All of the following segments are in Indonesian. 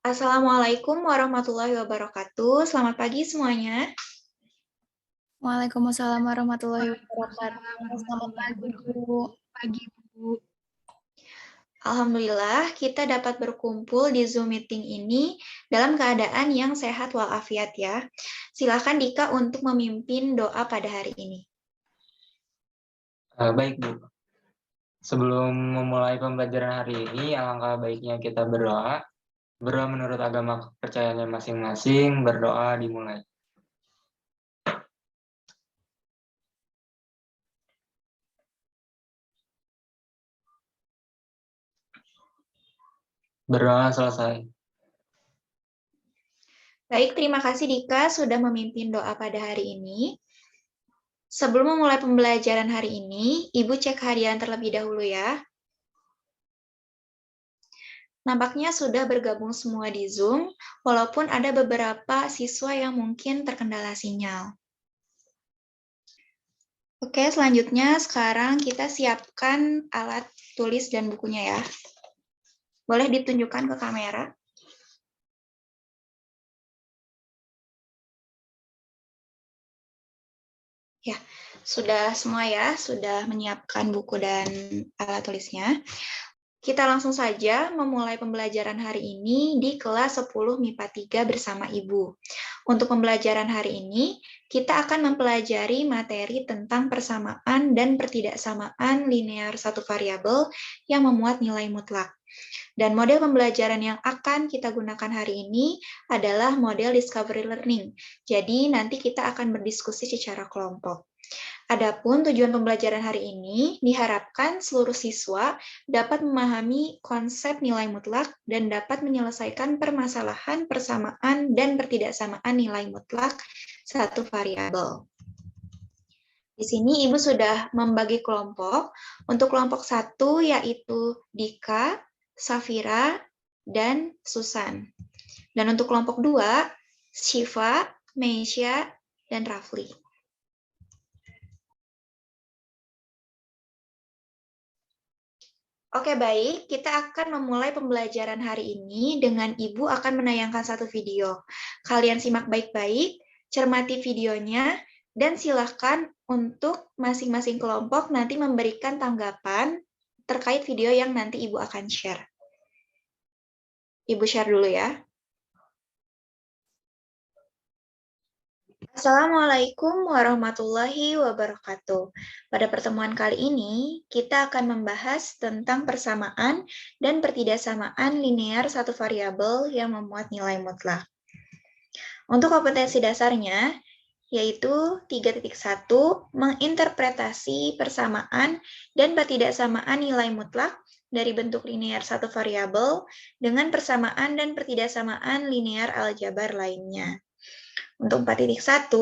Assalamualaikum warahmatullahi wabarakatuh. Selamat pagi semuanya. Waalaikumsalam warahmatullahi Waalaikumsalam wabarakatuh. Selamat warahmatullahi pagi, wabarakatuh. Bu. Pagi, Bu. Alhamdulillah, kita dapat berkumpul di Zoom meeting ini dalam keadaan yang sehat walafiat ya. Silakan Dika untuk memimpin doa pada hari ini. Baik, Bu. Sebelum memulai pembelajaran hari ini, alangkah baiknya kita berdoa. Berdoa menurut agama kepercayaannya masing-masing, berdoa dimulai. Berdoa selesai. Baik, terima kasih Dika sudah memimpin doa pada hari ini. Sebelum memulai pembelajaran hari ini, Ibu cek harian terlebih dahulu ya. Nampaknya sudah bergabung semua di Zoom, walaupun ada beberapa siswa yang mungkin terkendala sinyal. Oke, selanjutnya sekarang kita siapkan alat tulis dan bukunya ya. Boleh ditunjukkan ke kamera. Ya, sudah semua ya, sudah menyiapkan buku dan alat tulisnya. Kita langsung saja memulai pembelajaran hari ini di kelas 10 MIPA 3 bersama Ibu. Untuk pembelajaran hari ini, kita akan mempelajari materi tentang persamaan dan pertidaksamaan linear satu variabel yang memuat nilai mutlak. Dan model pembelajaran yang akan kita gunakan hari ini adalah model discovery learning. Jadi nanti kita akan berdiskusi secara kelompok. Adapun tujuan pembelajaran hari ini diharapkan seluruh siswa dapat memahami konsep nilai mutlak dan dapat menyelesaikan permasalahan persamaan dan pertidaksamaan nilai mutlak satu variabel. Di sini Ibu sudah membagi kelompok. Untuk kelompok 1 yaitu Dika, Safira, dan Susan. Dan untuk kelompok 2, Shiva, Meisha, dan Rafli. Oke, baik. Kita akan memulai pembelajaran hari ini dengan Ibu akan menayangkan satu video. Kalian simak baik-baik, cermati videonya, dan silakan untuk masing-masing kelompok nanti memberikan tanggapan terkait video yang nanti Ibu akan share. Ibu share dulu ya. Assalamualaikum warahmatullahi wabarakatuh. Pada pertemuan kali ini, kita akan membahas tentang persamaan dan pertidaksamaan linear satu variabel yang memuat nilai mutlak. Untuk kompetensi dasarnya, yaitu 3.1, menginterpretasi persamaan dan pertidaksamaan nilai mutlak dari bentuk linear satu variabel dengan persamaan dan pertidaksamaan linear aljabar lainnya. Untuk 4.1,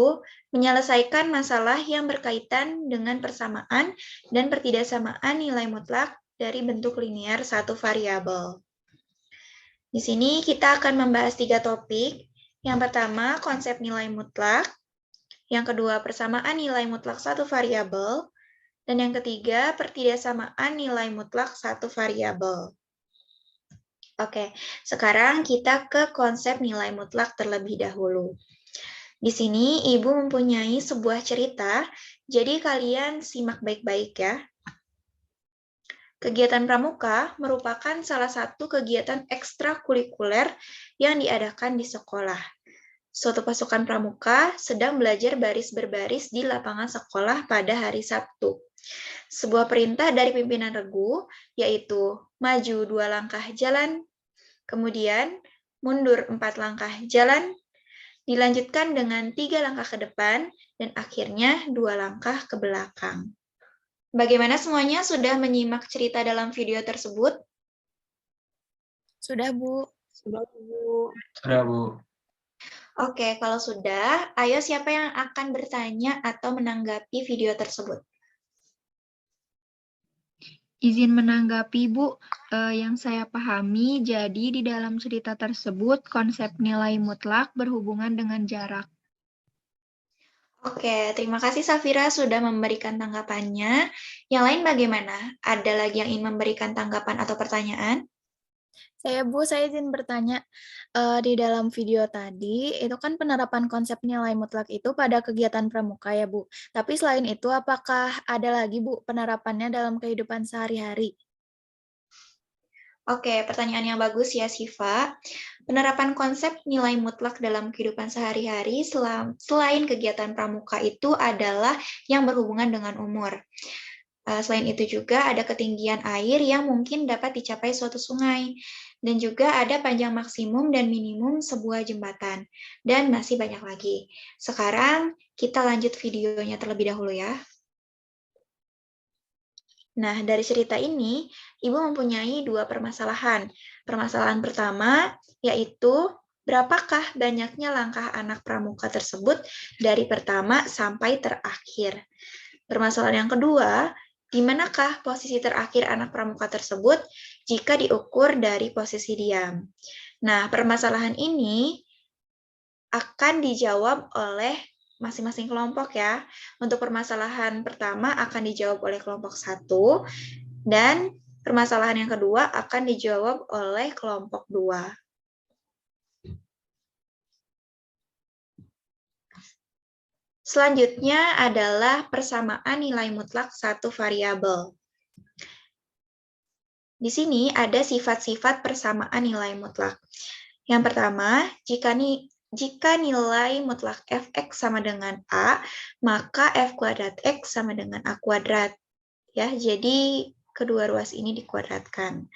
menyelesaikan masalah yang berkaitan dengan persamaan dan pertidaksamaan nilai mutlak dari bentuk linear satu variabel. Di sini kita akan membahas 3 topik. Yang pertama, konsep nilai mutlak. Yang kedua, persamaan nilai mutlak satu variabel. Dan yang ketiga, pertidaksamaan nilai mutlak satu variabel. Oke, sekarang kita ke konsep nilai mutlak terlebih dahulu. Di sini Ibu mempunyai sebuah cerita, jadi kalian simak baik-baik ya. Kegiatan pramuka merupakan salah satu kegiatan ekstrakurikuler yang diadakan di sekolah. Suatu pasukan pramuka sedang belajar baris berbaris di lapangan sekolah pada hari Sabtu. Sebuah perintah dari pimpinan regu, yaitu maju 2 langkah jalan, kemudian mundur 4 langkah jalan, dilanjutkan dengan 3 langkah ke depan, dan akhirnya 2 langkah ke belakang. Bagaimana semuanya sudah menyimak cerita dalam video tersebut? Sudah, Bu. Sudah, Bu. Sudah, Bu. Oke, kalau sudah, ayo siapa yang akan bertanya atau menanggapi video tersebut? Izin menanggapi, Bu. Yang saya pahami, jadi di dalam cerita tersebut, konsep nilai mutlak berhubungan dengan jarak. Oke, terima kasih Safira sudah memberikan tanggapannya. Yang lain bagaimana? Ada lagi yang ingin memberikan tanggapan atau pertanyaan? Saya izin bertanya, di dalam video tadi, itu kan penerapan konsep nilai mutlak itu pada kegiatan pramuka ya, Bu. Tapi selain itu, apakah ada lagi, Bu, penerapannya dalam kehidupan sehari-hari? Oke, pertanyaan yang bagus ya, Siva. Penerapan konsep nilai mutlak dalam kehidupan sehari-hari selain kegiatan pramuka itu adalah yang berhubungan dengan umur. Selain itu juga ada ketinggian air yang mungkin dapat dicapai suatu sungai. Dan juga ada panjang maksimum dan minimum sebuah jembatan. Dan masih banyak lagi. Sekarang kita lanjut videonya terlebih dahulu ya. Nah, dari cerita ini, Ibu mempunyai dua permasalahan. Permasalahan pertama yaitu berapakah banyaknya langkah anak pramuka tersebut dari pertama sampai terakhir. Permasalahan yang kedua, di manakah posisi terakhir anak pramuka tersebut jika diukur dari posisi diam. Nah, permasalahan ini akan dijawab oleh masing-masing kelompok ya. Untuk permasalahan pertama akan dijawab oleh kelompok 1 dan permasalahan yang kedua akan dijawab oleh kelompok 2. Selanjutnya adalah persamaan nilai mutlak satu variabel. Di sini ada sifat-sifat persamaan nilai mutlak. Yang pertama, jika nilai mutlak f(x) sama dengan A, maka f kuadrat x sama dengan A kuadrat. Ya, jadi kedua ruas ini dikuadratkan.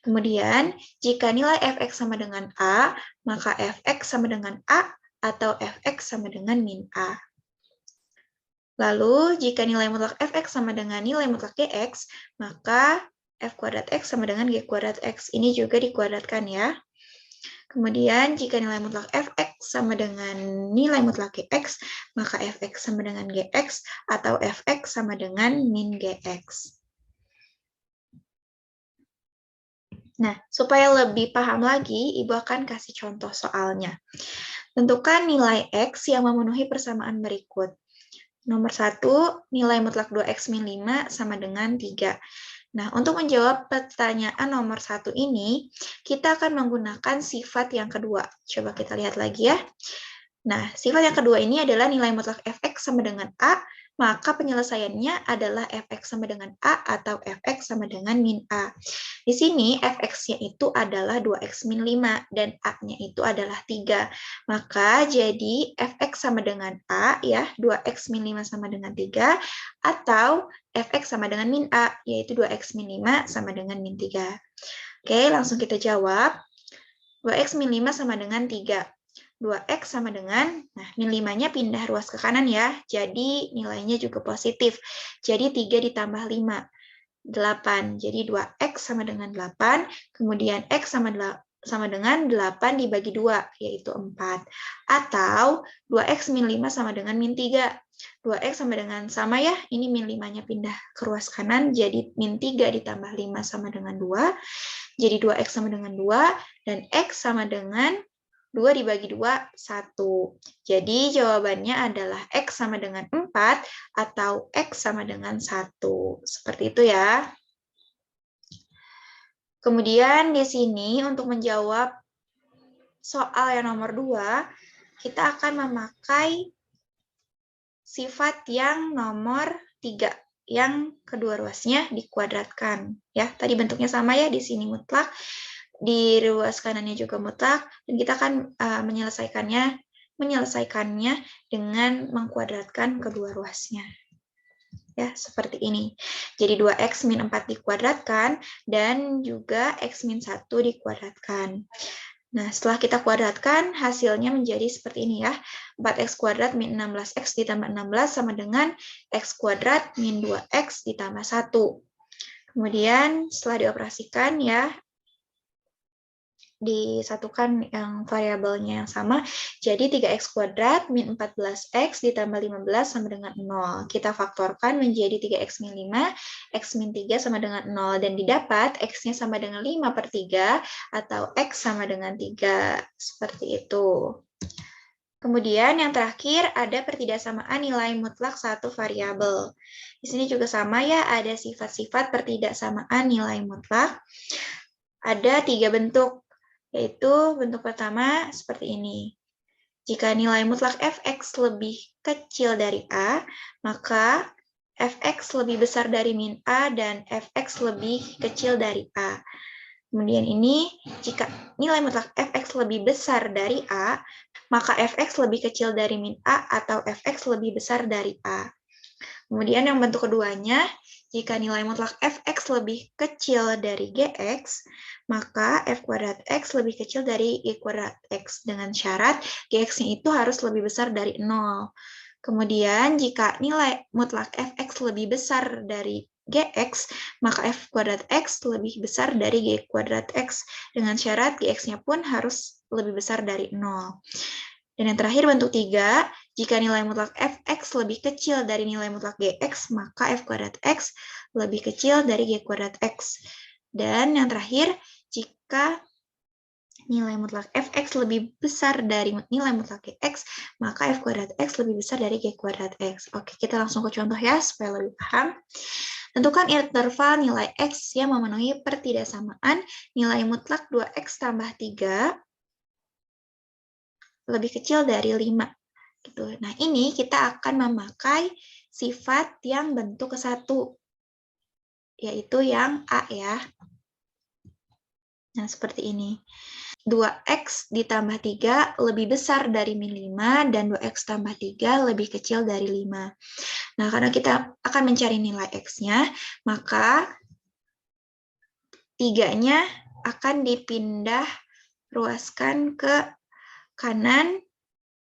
Kemudian, jika nilai f(x) sama dengan A, maka f(x) sama dengan A atau f(x) sama dengan min A. Lalu, jika nilai mutlak f(x) sama dengan nilai mutlak gx, maka f kuadrat x sama dengan g kuadrat x. Ini juga dikuadratkan ya. Kemudian, jika nilai mutlak f(x) sama dengan nilai mutlak gx, maka f(x) sama dengan gx atau f(x) sama dengan min gx. Nah, supaya lebih paham lagi, Ibu akan kasih contoh soalnya. Tentukan nilai x yang memenuhi persamaan berikut. Nomor 1, nilai mutlak 2x min 5 sama dengan 3. Nah, untuk menjawab pertanyaan nomor 1 ini, kita akan menggunakan sifat yang kedua. Coba kita lihat lagi ya. Nah, sifat yang kedua ini adalah nilai mutlak f(x) sama dengan A, maka penyelesaiannya adalah f(x) sama dengan A atau f(x) sama dengan min A. Di sini f(x)-nya itu adalah 2x min 5 dan A-nya itu adalah 3. Maka jadi f(x) sama dengan A ya, 2x min 5 sama dengan 3 atau f(x) sama dengan min A yaitu 2x min 5 sama dengan min 3. Oke, langsung kita jawab. 2x min 5 sama dengan 3. 2x sama dengan, nah min 5-nya pindah ruas ke kanan ya, jadi nilainya juga positif. Jadi 3 ditambah 5, 8. Jadi 2x sama dengan 8, kemudian x sama dengan 8 dibagi 2, yaitu 4. Atau 2x min 5 sama dengan min 3. 2x sama ya, ini min 5-nya pindah ke ruas kanan, jadi min 3 ditambah 5 sama dengan 2. Jadi 2x sama dengan 2, dan x sama dengan 2 dibagi 2, 1. Jadi jawabannya adalah X sama dengan 4 atau X sama dengan 1. Seperti itu ya. Kemudian di sini untuk menjawab soal yang nomor 2, kita akan memakai sifat yang nomor 3. Yang kedua ruasnya dikuadratkan. Ya, tadi bentuknya sama ya, di sini mutlak. Di ruas kanannya juga mutlak, dan kita akan menyelesaikannya dengan mengkuadratkan kedua ruasnya. Ya, seperti ini. Jadi 2x min 4 dikuadratkan, dan juga x min 1 dikuadratkan. Nah, setelah kita kuadratkan, hasilnya menjadi seperti ini ya. 4x kuadrat min 16x ditambah 16 sama dengan x kuadrat min 2x ditambah 1. Kemudian setelah dioperasikan ya, disatukan yang variabelnya yang sama, jadi 3x kuadrat min 14x ditambah 15 sama dengan 0. Kita faktorkan menjadi 3x min 5, x min 3 sama dengan 0, dan didapat x-nya sama dengan 5/3 atau x sama dengan 3. Seperti itu. Kemudian yang terakhir ada pertidaksamaan nilai mutlak satu variabel. Di sini juga sama ya, ada sifat-sifat pertidaksamaan nilai mutlak. ada 3 bentuk, yaitu bentuk pertama seperti ini. Jika nilai mutlak fx lebih kecil dari A, maka fx lebih besar dari min A dan fx lebih kecil dari A. Kemudian ini, jika nilai mutlak fx lebih besar dari A, maka fx lebih kecil dari min A atau fx lebih besar dari A. Kemudian yang bentuk keduanya, jika nilai mutlak fx lebih kecil dari gx, maka f kuadrat x lebih kecil dari y kuadrat x dengan syarat gx-nya itu harus lebih besar dari 0. Kemudian jika nilai mutlak fx lebih besar dari gx, maka f kuadrat x lebih besar dari g kuadrat x dengan syarat gx-nya pun harus lebih besar dari 0. Dan yang terakhir bentuk 3, jika nilai mutlak fx lebih kecil dari nilai mutlak gx, maka f kuadrat x lebih kecil dari g kuadrat x. Dan yang terakhir, jika nilai mutlak fx lebih besar dari nilai mutlak gx, maka f kuadrat x lebih besar dari g kuadrat x. Oke, kita langsung ke contoh ya, supaya lebih paham. Tentukan interval nilai x yang memenuhi pertidaksamaan nilai mutlak 2x tambah 3 lebih kecil dari 5. Gitu. Nah, ini kita akan memakai sifat yang bentuk ke-1, yaitu yang A ya. Nah, seperti ini. 2x ditambah 3 lebih besar dari min 5, dan 2x tambah 3 lebih kecil dari 5. Nah, karena kita akan mencari nilai x-nya, maka 3-nya akan dipindah ruaskan ke kanan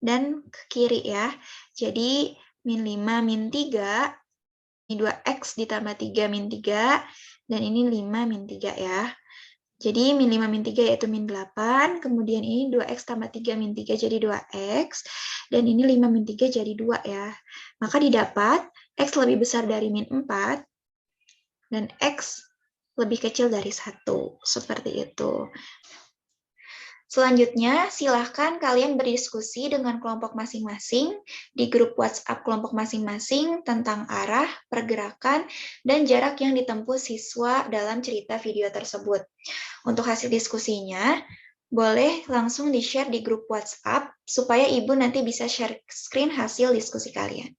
dan ke kiri ya. Jadi min 5 min 3, ini 2x ditambah 3 min 3, dan ini 5 min 3 ya. Jadi min 5 min 3 yaitu min 8, kemudian ini 2x tambah 3 min 3 jadi 2x, dan ini 5 min 3 jadi 2 ya. Maka didapat x lebih besar dari min 4, dan x lebih kecil dari 1, seperti itu. Selanjutnya, silahkan kalian berdiskusi dengan kelompok masing-masing di grup WhatsApp kelompok masing-masing tentang arah, pergerakan, dan jarak yang ditempuh siswa dalam cerita video tersebut. Untuk hasil diskusinya, boleh langsung di-share di grup WhatsApp supaya Ibu nanti bisa share screen hasil diskusi kalian.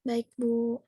Baik, Bu.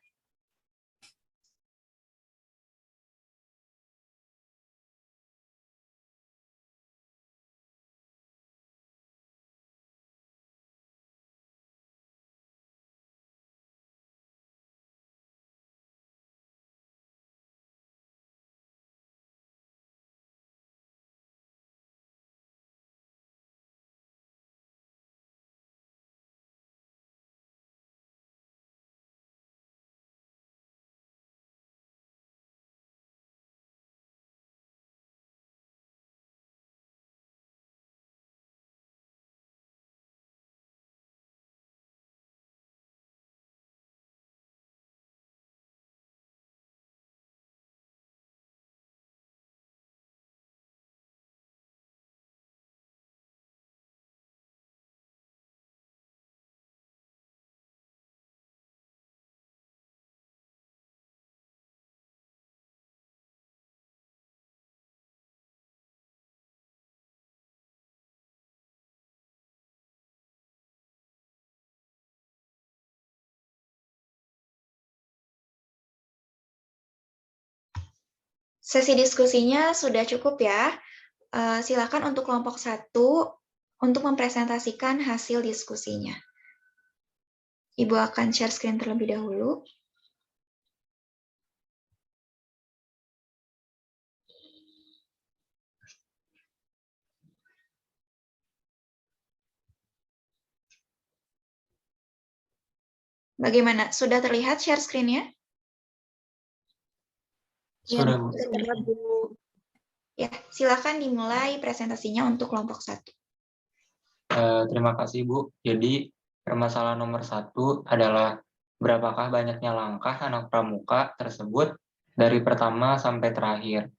Sesi diskusinya sudah cukup ya. Silakan untuk kelompok 1 untuk mempresentasikan hasil diskusinya. Ibu akan share screen terlebih dahulu. Bagaimana? Sudah terlihat share screen-nya? Sudah, Bu. Terlihat, Bu. Ya, silakan dimulai presentasinya untuk kelompok 1. Terima kasih, Bu. Jadi, permasalahan nomor 1 adalah berapakah banyaknya langkah anak pramuka tersebut dari pertama sampai terakhir.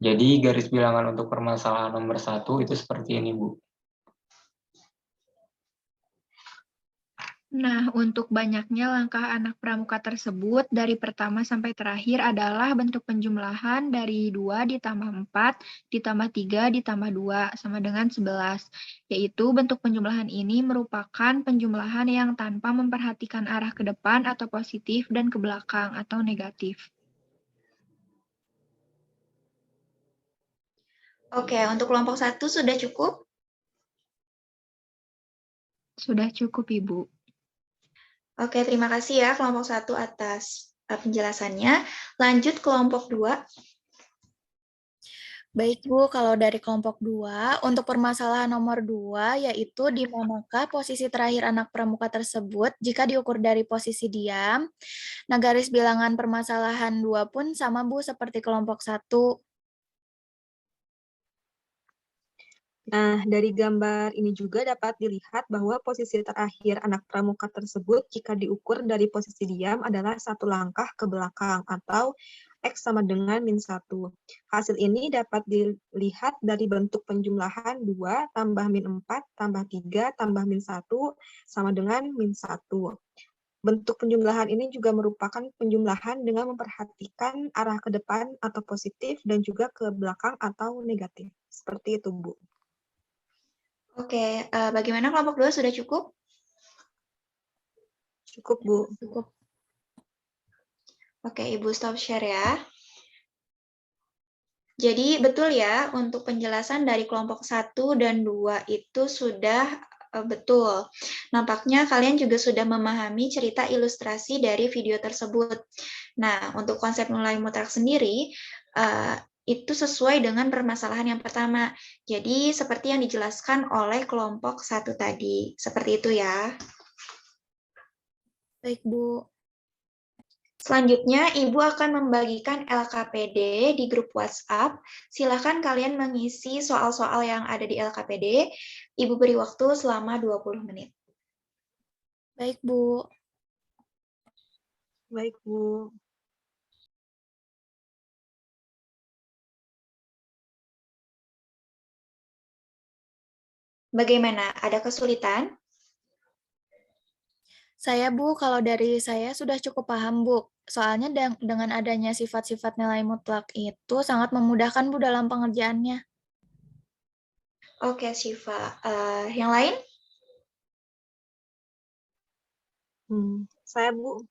Jadi, garis bilangan untuk permasalahan nomor 1 itu seperti ini, Bu. Nah, untuk banyaknya langkah anak pramuka tersebut dari pertama sampai terakhir adalah bentuk penjumlahan dari 2 ditambah 4 ditambah 3 ditambah 2 sama dengan 11. Yaitu bentuk penjumlahan ini merupakan penjumlahan yang tanpa memperhatikan arah ke depan atau positif dan ke belakang atau negatif. Oke, untuk kelompok 1 sudah cukup? Sudah cukup, Ibu. Oke, terima kasih ya kelompok 1 atas penjelasannya. Lanjut kelompok 2. Baik Bu, kalau dari kelompok 2, untuk permasalahan nomor 2, yaitu di manakah posisi terakhir anak pramuka tersebut jika diukur dari posisi diam. Nah, garis bilangan permasalahan 2 pun sama Bu seperti kelompok 1. Nah, dari gambar ini juga dapat dilihat bahwa posisi terakhir anak pramuka tersebut jika diukur dari posisi diam adalah 1 langkah ke belakang atau X sama dengan -1. Hasil ini dapat dilihat dari bentuk penjumlahan 2 tambah -4 tambah 3 tambah -1 sama dengan -1. Bentuk penjumlahan ini juga merupakan penjumlahan dengan memperhatikan arah ke depan atau positif dan juga ke belakang atau negatif. Seperti itu, Bu. Oke, bagaimana kelompok 2 sudah cukup? Cukup, Bu. Cukup. Oke, Ibu stop share ya. Jadi betul ya, untuk penjelasan dari kelompok 1 dan 2 itu sudah betul. Nampaknya kalian juga sudah memahami cerita ilustrasi dari video tersebut. Nah, untuk konsep nilai mutlak sendiri, itu sesuai dengan permasalahan yang pertama. Jadi, seperti yang dijelaskan oleh kelompok 1 tadi. Seperti itu ya. Baik, Bu. Selanjutnya, Ibu akan membagikan LKPD di grup WhatsApp. Silakan kalian mengisi soal-soal yang ada di LKPD. Ibu beri waktu selama 20 menit. Baik, Bu. Baik, Bu. Bagaimana? Ada kesulitan? Saya, Bu, kalau dari saya sudah cukup paham, Bu. Soalnya dengan adanya sifat-sifat nilai mutlak itu sangat memudahkan, Bu, dalam pengerjaannya. Oke, Syifa. Yang lain? Saya, Bu.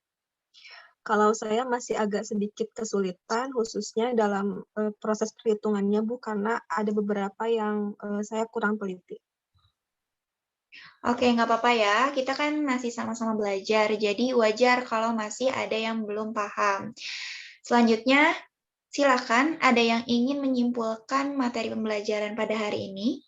Kalau saya masih agak sedikit kesulitan, khususnya dalam proses perhitungannya, Bu, karena ada beberapa yang saya kurang teliti. Oke, nggak apa-apa ya. Kita kan masih sama-sama belajar, jadi wajar kalau masih ada yang belum paham. Selanjutnya, silakan ada yang ingin menyimpulkan materi pembelajaran pada hari ini.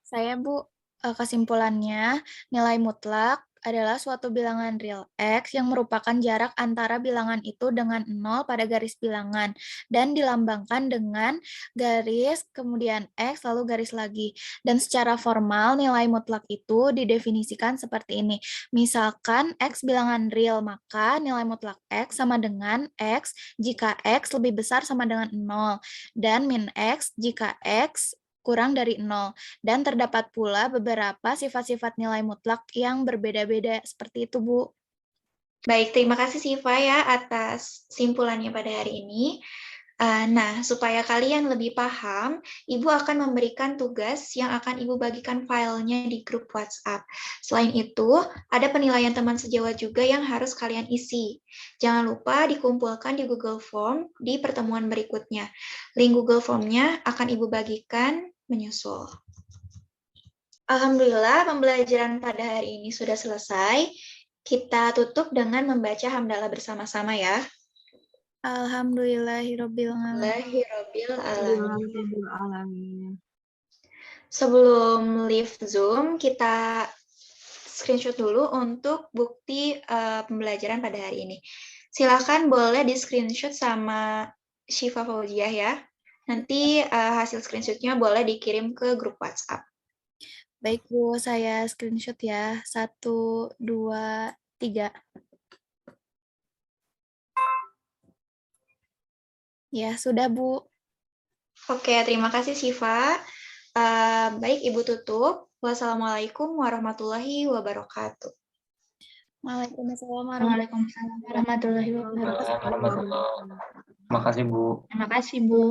Saya, Bu, kesimpulannya, nilai mutlak adalah suatu bilangan real X yang merupakan jarak antara bilangan itu dengan 0 pada garis bilangan dan dilambangkan dengan garis, kemudian X, lalu garis lagi. Dan secara formal, nilai mutlak itu didefinisikan seperti ini. Misalkan X bilangan real, maka nilai mutlak X sama dengan X jika X lebih besar sama dengan 0, dan min X jika X kurang dari 0. Dan terdapat pula beberapa sifat-sifat nilai mutlak yang berbeda-beda seperti itu, Bu. Baik, terima kasih Siva ya atas simpulannya pada hari ini. Nah, supaya kalian lebih paham, Ibu akan memberikan tugas yang akan Ibu bagikan filenya di grup WhatsApp. Selain itu, ada penilaian teman sejawat juga yang harus kalian isi. Jangan lupa dikumpulkan di Google Form di pertemuan berikutnya. Link Google Form-nya akan Ibu bagikan menyusul. Alhamdulillah, pembelajaran pada hari ini sudah selesai. Kita tutup dengan membaca hamdalah bersama-sama ya. Alhamdulillahirabbil Alamin. Sebelum leave Zoom, kita screenshot dulu untuk bukti pembelajaran pada hari ini. Silakan boleh di-screenshot sama Syifa Fauziah ya. Nanti hasil screenshotnya boleh dikirim ke grup WhatsApp. Baik, Bu, saya screenshot ya. 1, 2, 3. Ya, sudah, Bu. Oke, terima kasih Syifa. Baik, Ibu tutup. Wassalamualaikum warahmatullahi wabarakatuh. Waalaikumsalam Waalaikumsalam warahmatullahi wabarakatuh. Waalaikumsalam warahmatullahi wabarakatuh. Terima kasih, Bu. Terima kasih, Bu.